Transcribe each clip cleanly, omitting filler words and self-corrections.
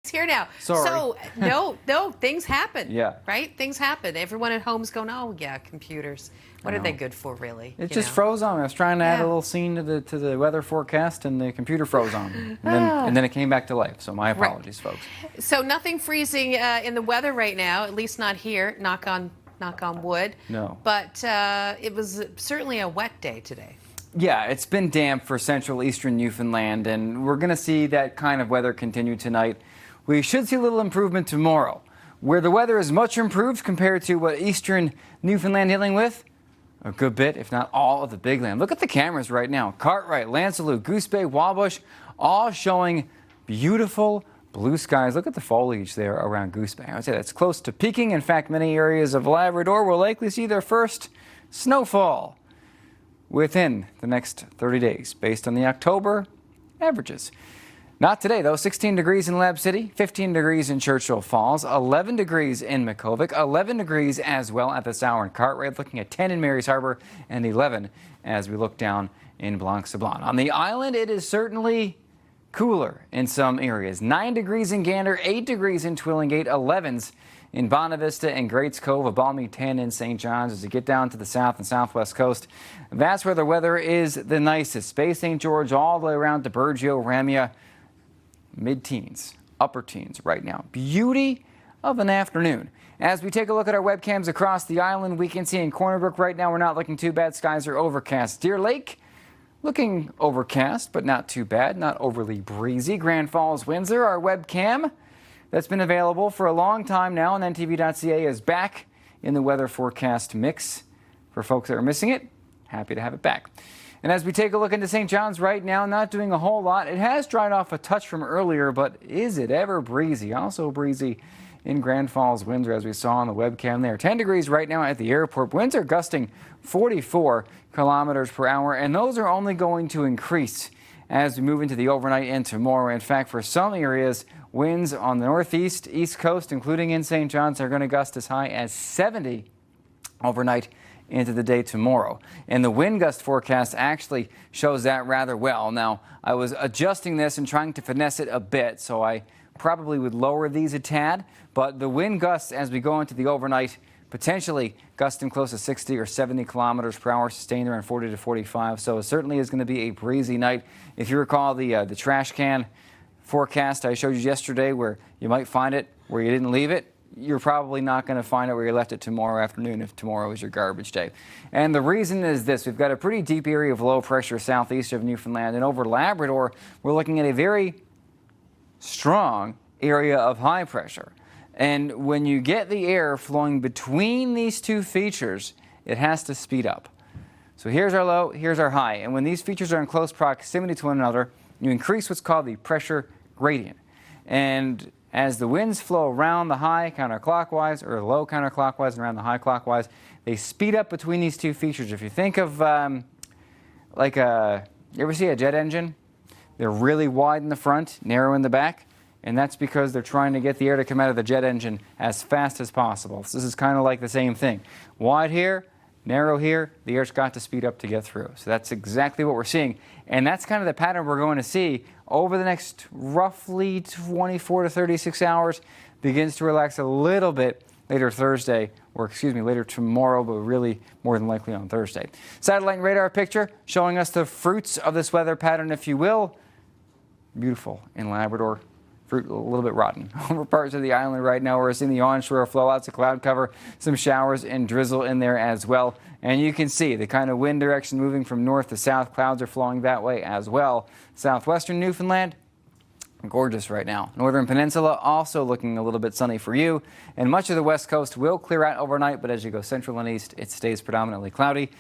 It's here now. Sorry. So, no, things happen. Yeah. Right? Things happen. Everyone at home's going, oh, yeah, computers. What are they good for, really? It just froze on me. I was trying to add a little scene to the weather forecast, and the computer froze on me. And then it came back to life. So my apologies, folks. So nothing freezing in the weather right now, at least not here. Knock on wood. No. But it was certainly a wet day today. Yeah, it's been damp for central eastern Newfoundland, and we're going to see that kind of weather continue tonight. We should see a little improvement tomorrow, where the weather is much improved compared to what eastern Newfoundland dealing with. A good bit, if not all, of the big land. Look at the cameras right now. Cartwright, Lancelot, Goose Bay, Wabush, all showing beautiful blue skies. Look at the foliage there around Goose Bay. I would say that's close to peaking. In fact, many areas of Labrador will likely see their first snowfall within the next 30 days, based on the October averages. Not today, though. 16 degrees in Lab City, 15 degrees in Churchill Falls, 11 degrees in Makkovik, 11 degrees as well at this hour in Cartwright, looking at 10 in Marys Harbor, and 11 as we look down in Blanc-Sablon. On the island, it is certainly cooler in some areas. 9 degrees in Gander, 8 degrees in Twillingate, 11s in Bonavista and Greats Cove, a balmy 10 in St. John's. As you get down to the south and southwest coast, that's where the weather is the nicest. Bay St. George all the way around to Burgeo, Ramia, mid-teens, upper teens right now. Beauty of an afternoon. As we take a look at our webcams across the island, we can see in Corner Brook right now we're not looking too bad. Skies are overcast. Deer Lake looking overcast, but not too bad, not overly breezy. Grand Falls, Windsor, our webcam that's been available for a long time now on ntv.ca is back in the weather forecast mix. For folks that are missing it, happy to have it back. And as we take a look into St. John's right now, not doing a whole lot. It has dried off a touch from earlier, but is it ever breezy? Also breezy in Grand Falls, Windsor, as we saw on the webcam there. 10 degrees right now at the airport. Winds are gusting 44 kilometers per hour, and those are only going to increase as we move into the overnight and tomorrow. In fact, for some areas, winds on the northeast, east coast, including in St. John's, are going to gust as high as 70 overnight into the day tomorrow. And the wind gust forecast actually shows that rather well. Now, I was adjusting this and trying to finesse it a bit, so I probably would lower these a tad, but the wind gusts as we go into the overnight, potentially gusting close to 60 or 70 kilometers per hour, sustained around 40 to 45. So it certainly is going to be a breezy night. If you recall the trash can forecast I showed you yesterday, where you might find it where you didn't leave it, you're probably not going to find it where you left it tomorrow afternoon if tomorrow is your garbage day. And the reason is this: we've got a pretty deep area of low pressure southeast of Newfoundland, and over Labrador, we're looking at a very strong area of high pressure. And when you get the air flowing between these two features, it has to speed up. So here's our low, here's our high. And when these features are in close proximity to one another, you increase what's called the pressure gradient. And as the winds flow around the high counterclockwise or low counterclockwise and around the high clockwise, they speed up between these two features. If you think of you ever see a jet engine? They're really wide in the front, narrow in the back, and that's because they're trying to get the air to come out of the jet engine as fast as possible. So this is kind of like the same thing. Wide here, narrow here, the air's got to speed up to get through. So that's exactly what we're seeing. And that's kind of the pattern we're going to see over the next roughly 24 to 36 hours. Begins to relax a little bit later Thursday, or excuse me, later tomorrow, but really more than likely on Thursday. Satellite and radar picture showing us the fruits of this weather pattern, if you will. Beautiful in Labrador. Fruit a little bit rotten. Over parts of the island right now, we're seeing the onshore flow, lots of cloud cover, some showers and drizzle in there as well. And you can see the kind of wind direction moving from north to south. Clouds are flowing that way as well. Southwestern Newfoundland, gorgeous right now. Northern Peninsula also looking a little bit sunny for you. And much of the west coast will clear out overnight, but as you go central and east, it stays predominantly cloudy.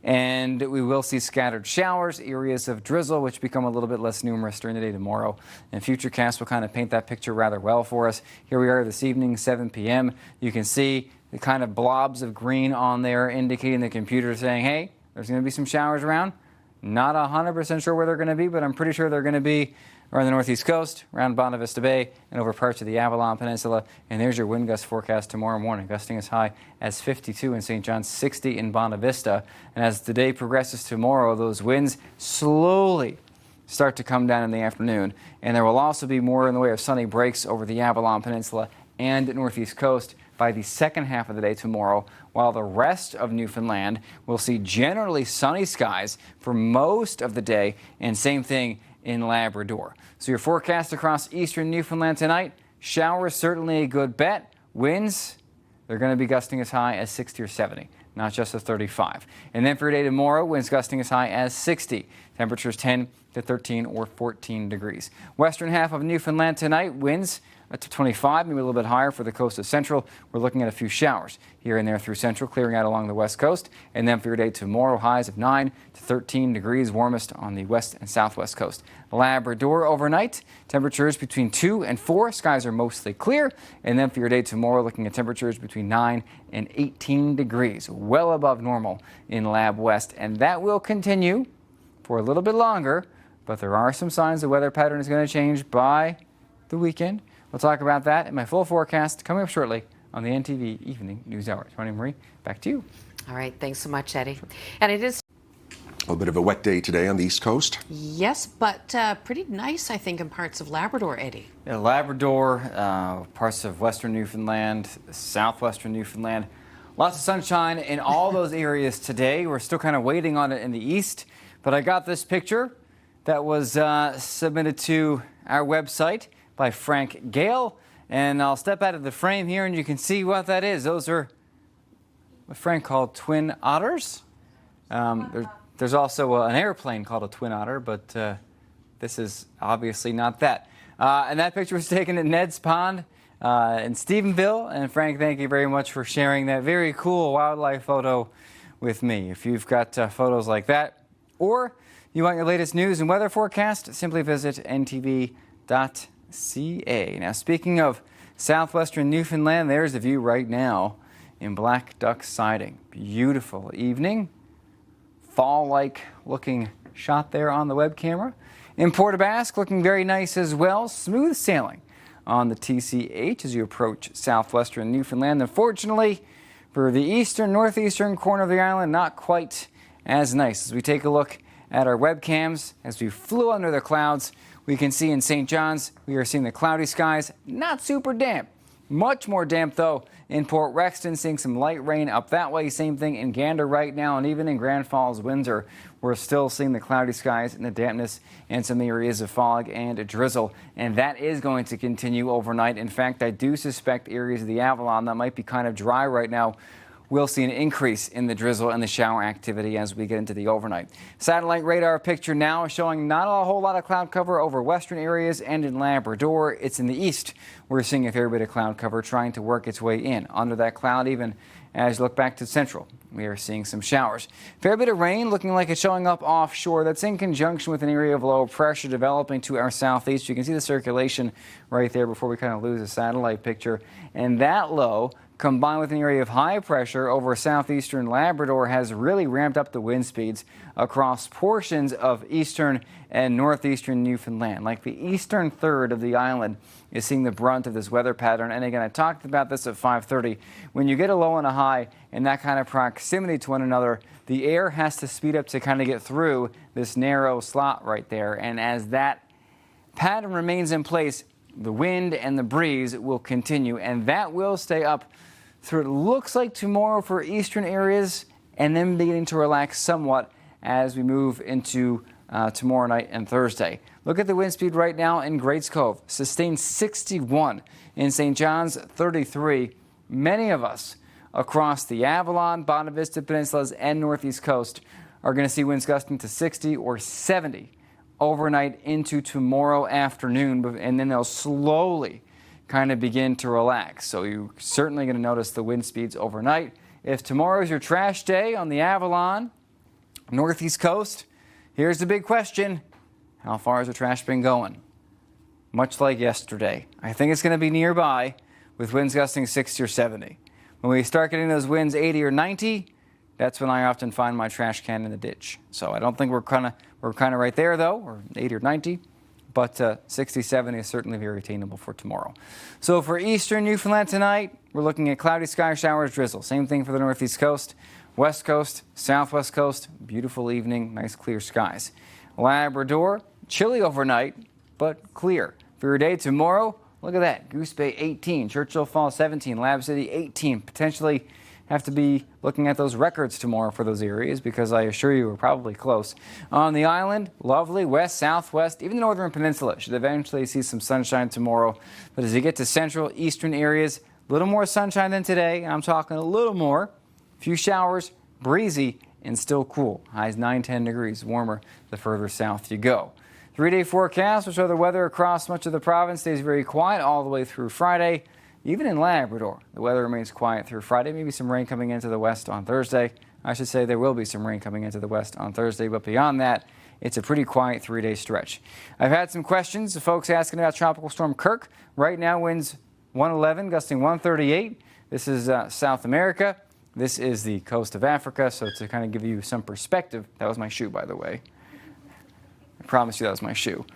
And we will see scattered showers, areas of drizzle, which become a little bit less numerous during the day tomorrow. And Futurecast will kind of paint that picture rather well for us. Here we are this evening, 7 p.m. You can see the kind of blobs of green on there indicating the computer saying, hey, there's going to be some showers around. Not 100% sure where they're going to be, but I'm pretty sure they're going to be around the northeast coast, around Bonavista Bay, and over parts of the Avalon Peninsula. And there's your wind gust forecast tomorrow morning, gusting as high as 52 in St. John's, 60 in Bonavista. And as the day progresses tomorrow, those winds slowly start to come down in the afternoon. And there will also be more in the way of sunny breaks over the Avalon Peninsula and northeast coast by the second half of the day tomorrow, while the rest of Newfoundland will see generally sunny skies for most of the day, and same thing in Labrador. So your forecast across eastern Newfoundland tonight, showers certainly a good bet. Winds, they're going to be gusting as high as 60 or 70, not just a 35. And then for your day tomorrow, winds gusting as high as 60. Temperatures 10 to 13 or 14 degrees. Western half of Newfoundland tonight, winds to 25, maybe a little bit higher for the coast of Central. We're looking at a few showers here and there through Central, clearing out along the west coast. And then for your day tomorrow, highs of 9 to 13 degrees, warmest on the west and southwest coast. Labrador overnight, temperatures between 2 and 4. Skies are mostly clear. And then for your day tomorrow, looking at temperatures between 9 and 18 degrees, well above normal in Lab West. And that will continue for a little bit longer, but there are some signs the weather pattern is going to change by the weekend. We'll talk about that in my full forecast coming up shortly on the NTV Evening News Hour. Tony Marie, back to you. All right, thanks so much, Eddie. And it is A little bit of a wet day today on the East Coast. yes, but pretty nice, I think, in parts of Labrador, Eddie. Yeah, Labrador, parts of western Newfoundland, southwestern Newfoundland. Lots of sunshine in all those areas today. We're still kind of waiting on it in the east, but I got this picture that was submitted to our website by Frank Gale, and I'll step out of the frame here and you can see what that is. Those are what Frank called twin otters. There's also an airplane called a twin otter, but this is obviously not that. And that picture was taken at Ned's Pond in Stephenville. And Frank, thank you very much for sharing that very cool wildlife photo with me. If you've got photos like that, or you want your latest news and weather forecast, simply visit ntv.ca. Now, speaking of southwestern Newfoundland, there's the view right now in Black Duck Siding. Beautiful evening. Fall-like looking shot there on the web camera. In Port aux Basques, looking very nice as well. Smooth sailing on the TCH as you approach southwestern Newfoundland. Unfortunately, for the eastern, northeastern corner of the island, not quite as nice. As we take a look at our webcams, as we flew under the clouds, we can see in St. John's, we are seeing the cloudy skies, not super damp. Much more damp, though, in Port Rexton, seeing some light rain up that way. Same thing in Gander right now, and even in Grand Falls, Windsor, we're still seeing the cloudy skies and the dampness and some areas of fog and a drizzle. And that is going to continue overnight. In fact, I do suspect areas of the Avalon that might be kind of dry right now we'll see an increase in the drizzle and the shower activity as we get into the overnight. Satellite radar picture now showing not a whole lot of cloud cover over western areas and in Labrador. It's in the east. We're seeing a fair bit of cloud cover trying to work its way in. Under that cloud, even as you look back to central, we are seeing some showers. Fair bit of rain looking like it's showing up offshore. That's in conjunction with an area of low pressure developing to our southeast. You can see the circulation right there before we kind of lose the satellite picture. And that low, combined with an area of high pressure over southeastern Labrador, has really ramped up the wind speeds across portions of eastern and northeastern Newfoundland. Like the eastern third of the island is seeing the brunt of this weather pattern. And again, I talked about this at 5:30. When you get a low and a high in that kind of proximity to one another, the air has to speed up to kind of get through this narrow slot right there. And as that pattern remains in place, the wind and the breeze will continue, and that will stay up through, it looks like, tomorrow for eastern areas, and then beginning to relax somewhat as we move into tomorrow night and Thursday. Look at the wind speed right now in Greats Cove. Sustained 61. In St. John's, 33. Many of us across the Avalon, Bonavista Peninsulas, and Northeast Coast are going to see winds gusting to 60 or 70 overnight into tomorrow afternoon, and then they'll slowly kind of begin to relax. So you're certainly going to notice the wind speeds overnight. If tomorrow's your trash day on the Avalon, Northeast Coast, here's the big question. How far has the trash been going? Much like yesterday. I think it's going to be nearby with winds gusting 60 or 70. When we start getting those winds 80 or 90, that's when I often find my trash can in the ditch. So I don't think we're kind of right there, though. We're 80 or 90. But 67 is certainly very attainable for tomorrow. So for eastern Newfoundland tonight, we're looking at cloudy sky showers, drizzle. Same thing for the northeast coast, west coast, southwest coast. Beautiful evening, nice clear skies. Labrador, Chilly overnight, but clear. For your day tomorrow, look at that. Goose Bay 18, Churchill Falls 17, Lab City 18. Potentially have to be looking at those records tomorrow for those areas because I assure you we're probably close. On the island, lovely, west, southwest, even the northern peninsula should eventually see some sunshine tomorrow. But as you get to central, eastern areas, a little more sunshine than today. I'm talking a little more. A few showers, breezy, and still cool. Highs 9-10 degrees warmer the further south you go. 3-day forecast will show the weather across much of the province stays very quiet all the way through Friday. Even in Labrador, the weather remains quiet through Friday. Maybe some rain coming into the west on Thursday. I should say there will be some rain coming into the west on Thursday, but beyond that, it's a pretty quiet 3-day stretch. I've had some questions of folks asking about Tropical Storm Kirk. Right now, winds 111, gusting 138. This is South America. This is the coast of Africa. So to kind of give you some perspective, that was my shoe, by the way. I promise you that was my shoe.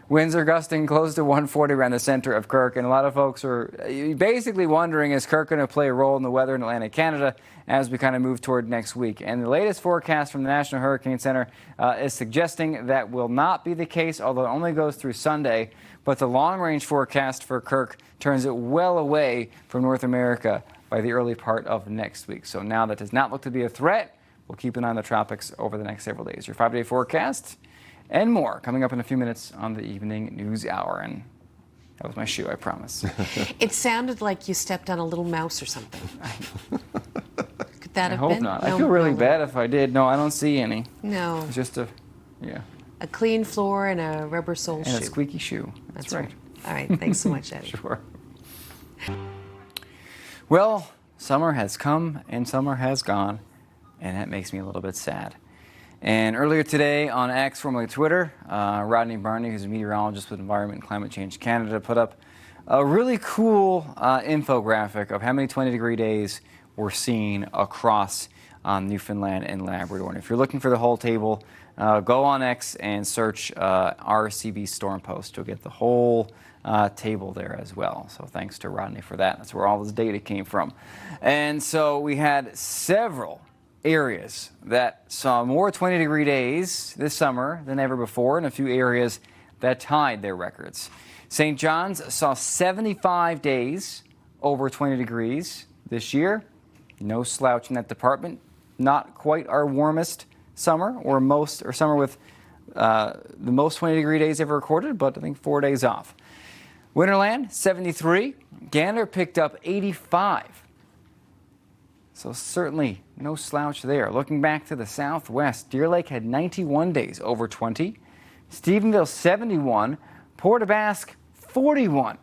Winds are gusting close to 140 around the center of Kirk, and a lot of folks are basically wondering, is Kirk going to play a role in the weather in Atlantic Canada as we kind of move toward next week? And the latest forecast from the National Hurricane Center is suggesting that will not be the case, although it only goes through Sunday. But the long-range forecast for Kirk turns it well away from North America by the early part of next week. So now that does not look to be a threat. We'll keep an eye on the tropics over the next several days. Your 5-day forecast and more coming up in a few minutes on the evening news hour. And that was my shoe, I promise. It sounded like you stepped on a little mouse or something. Could that I have hope been? not. No, I feel really no. bad if I did. No, I don't see any. No. It's just a clean floor and a rubber sole and shoe. a squeaky shoe. That's right. All right. Thanks so much, Eddie. Sure. Well, summer has come and summer has gone, and that makes me a little bit sad. And earlier today on X, formerly Twitter, Rodney Barney, who's a meteorologist with Environment and Climate Change Canada, put up a really cool infographic of how many 20-degree days we're seeing across Newfoundland and Labrador. And if you're looking for the whole table, go on X and search RCB Storm Post. You'll get the whole table there as well. So thanks to Rodney for that. That's where all this data came from. And so we had several areas that saw more 20-degree days this summer than ever before, and a few areas that tied their records. St. John's saw 75 days over 20 degrees this year. No slouch in that department. Not quite our warmest summer, or summer with the most 20-degree days ever recorded, but I think 4 days off. Winterland, 73. Gander picked up 85. So certainly no slouch there. Looking back to the southwest, Deer Lake had 91 days over 20. Stephenville, 71. Port aux Basques, 41.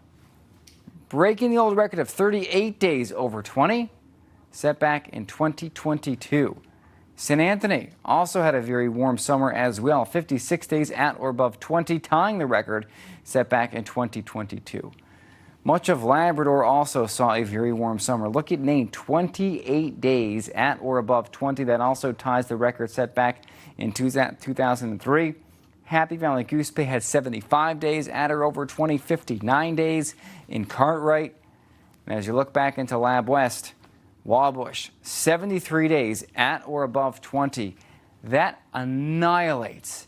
Breaking the old record of 38 days over 20, set back in 2022. St. Anthony also had a very warm summer as well. 56 days at or above 20, tying the record set back in 2022. Much of Labrador also saw a very warm summer. Look at Nain, 28 days at or above 20. That also ties the record set back in 2003. Happy Valley Goose Bay had 75 days at or over 20, 59 days in Cartwright. And as you look back into Lab West, Wabush, 73 days at or above 20. That annihilates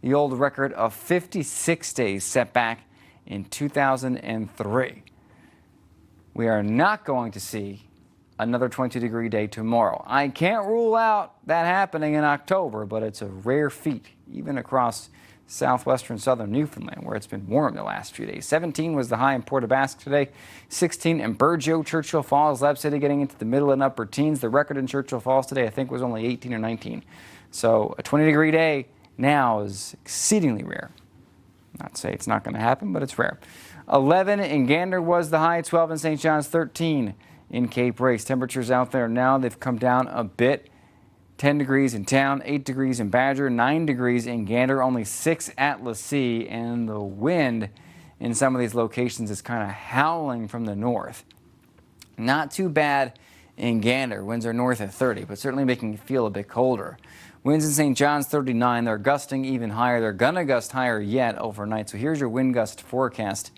the old record of 56 days set back in 2003. We are not going to see another 20-degree day tomorrow. I can't rule out that happening in October, but it's a rare feat, even across southwestern southern Newfoundland, where it's been warm the last few days. 17 was the high in Port aux Basques today, 16 in Burgeo, Churchill Falls, Lab City getting into the middle and upper teens. The record in Churchill Falls today, I think, was only 18 or 19. So a 20-degree day now is exceedingly rare. Not to say it's not going to happen, but it's rare. 11 in Gander was the high, 12 in St. John's, 13 in Cape Race. Temperatures out there now, they've come down a bit. 10 degrees in town, 8 degrees in Badger, 9 degrees in Gander, only 6 at Lassie, and the wind in some of these locations is kind of howling from the north. Not too bad in Gander. Winds are north at 30, but certainly making it feel a bit colder. Winds in St. John's, 39. They're gusting even higher. They're going to gust higher yet overnight. So here's your wind gust forecast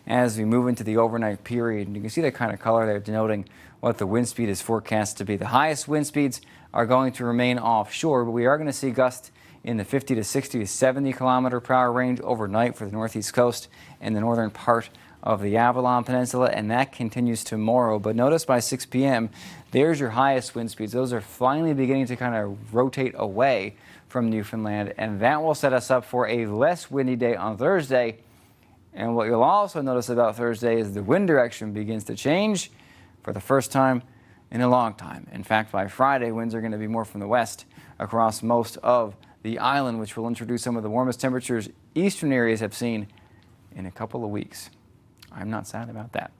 as we move into the overnight period. And you can see that kind of color there denoting what the wind speed is forecast to be. The highest wind speeds are going to remain offshore, but we are going to see gusts in the 50 to 60 to 70 kilometer per hour range overnight for the northeast coast and the northern part of the Avalon Peninsula, and that continues tomorrow. But notice by 6 p.m., there's your highest wind speeds. Those are finally beginning to kind of rotate away from Newfoundland, and that will set us up for a less windy day on Thursday. And what you'll also notice about Thursday is the wind direction begins to change for the first time in a long time. In fact, by Friday, winds are going to be more from the west across most of the island, which will introduce some of the warmest temperatures eastern areas have seen in a couple of weeks. I'm not sad about that.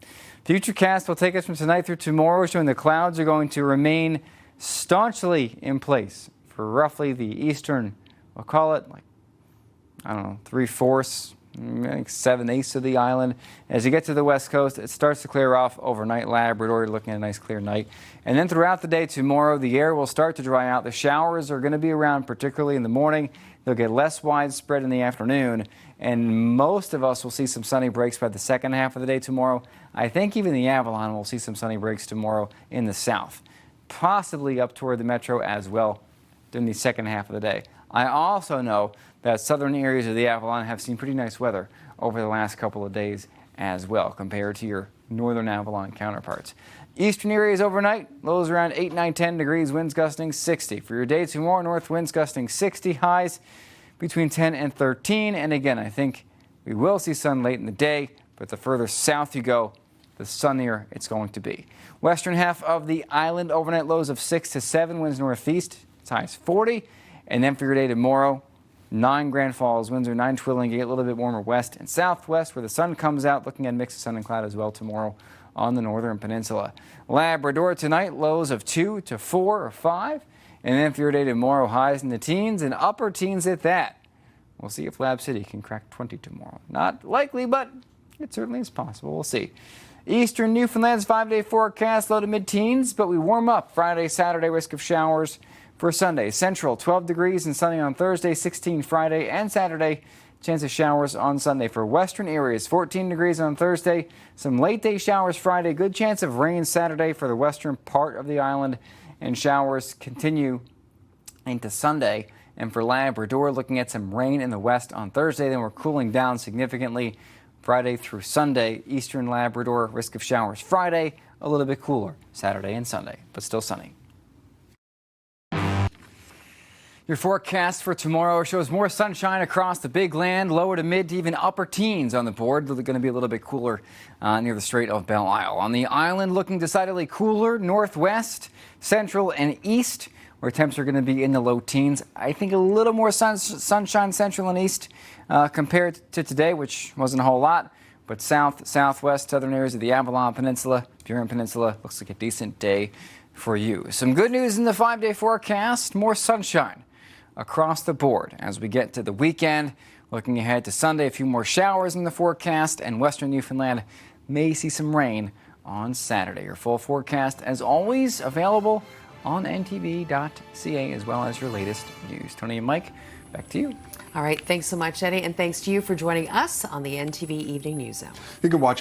Futurecast will take us from tonight through tomorrow, showing the clouds are going to remain staunchly in place for roughly the eastern, we'll call it like, I don't know, 3/4, like 7/8 of the island. As you get to the west coast, it starts to clear off overnight. Labrador, you're looking at a nice clear night. And then throughout the day tomorrow, the air will start to dry out. The showers are going to be around, particularly in the morning. They'll get less widespread in the afternoon, and most of us will see some sunny breaks by the second half of the day tomorrow. I think even the Avalon will see some sunny breaks tomorrow in the south, possibly up toward the metro as well during the second half of the day. I also know that southern areas of the Avalon have seen pretty nice weather over the last couple of days as well, compared to your northern Avalon counterparts. Eastern areas overnight, lows around 8, 9, 10 degrees, winds gusting 60. For your day tomorrow, north winds gusting 60, highs between 10 and 13. And again, I think we will see sun late in the day, but the further south you go, the sunnier it's going to be. Western half of the island, overnight lows of 6 to 7, winds northeast, it's high as 40. And then for your day tomorrow, 9 Grand Falls, winds are 9 Twillingate, a little bit warmer west and southwest where the sun comes out, looking at a mix of sun and cloud as well tomorrow on the northern peninsula. Labrador tonight, lows of 2 to 4 or 5. And then for your day tomorrow, highs in the teens and upper teens at that. We'll see if Lab City can crack 20 tomorrow. Not likely, but it certainly is possible. We'll see. Eastern Newfoundland's 5-day forecast, low to mid-teens, but we warm up Friday, Saturday, risk of showers for Sunday. Central, 12 degrees and sunny on Thursday, 16 Friday and Saturday. Chance of showers on Sunday. For western areas, 14 degrees on Thursday. Some late day showers Friday. Good chance of rain Saturday for the western part of the island. And showers continue into Sunday. And for Labrador, looking at some rain in the west on Thursday. Then we're cooling down significantly Friday through Sunday. Eastern Labrador, risk of showers Friday. A little bit cooler Saturday and Sunday, but still sunny. Your forecast for tomorrow shows more sunshine across the big land, lower to mid to even upper teens on the board. They're going to be a little bit cooler near the Strait of Belle Isle. On the island, looking decidedly cooler, northwest, central, and east, where temps are going to be in the low teens. I think a little more sunshine central and east compared to today, which wasn't a whole lot. But south, southwest, southern areas of the Avalon Peninsula, Burin Peninsula, looks like a decent day for you. Some good news in the 5-day forecast, more sunshine across the board as we get to the weekend. Looking ahead to Sunday, a few more showers in the forecast, and western Newfoundland may see some rain on Saturday. Your full forecast, as always, available on ntv.ca, as well as your latest news. Tony and Mike, back to you. All right, thanks so much, Eddie, and thanks to you for joining us on the NTV Evening News Hour. You can watch us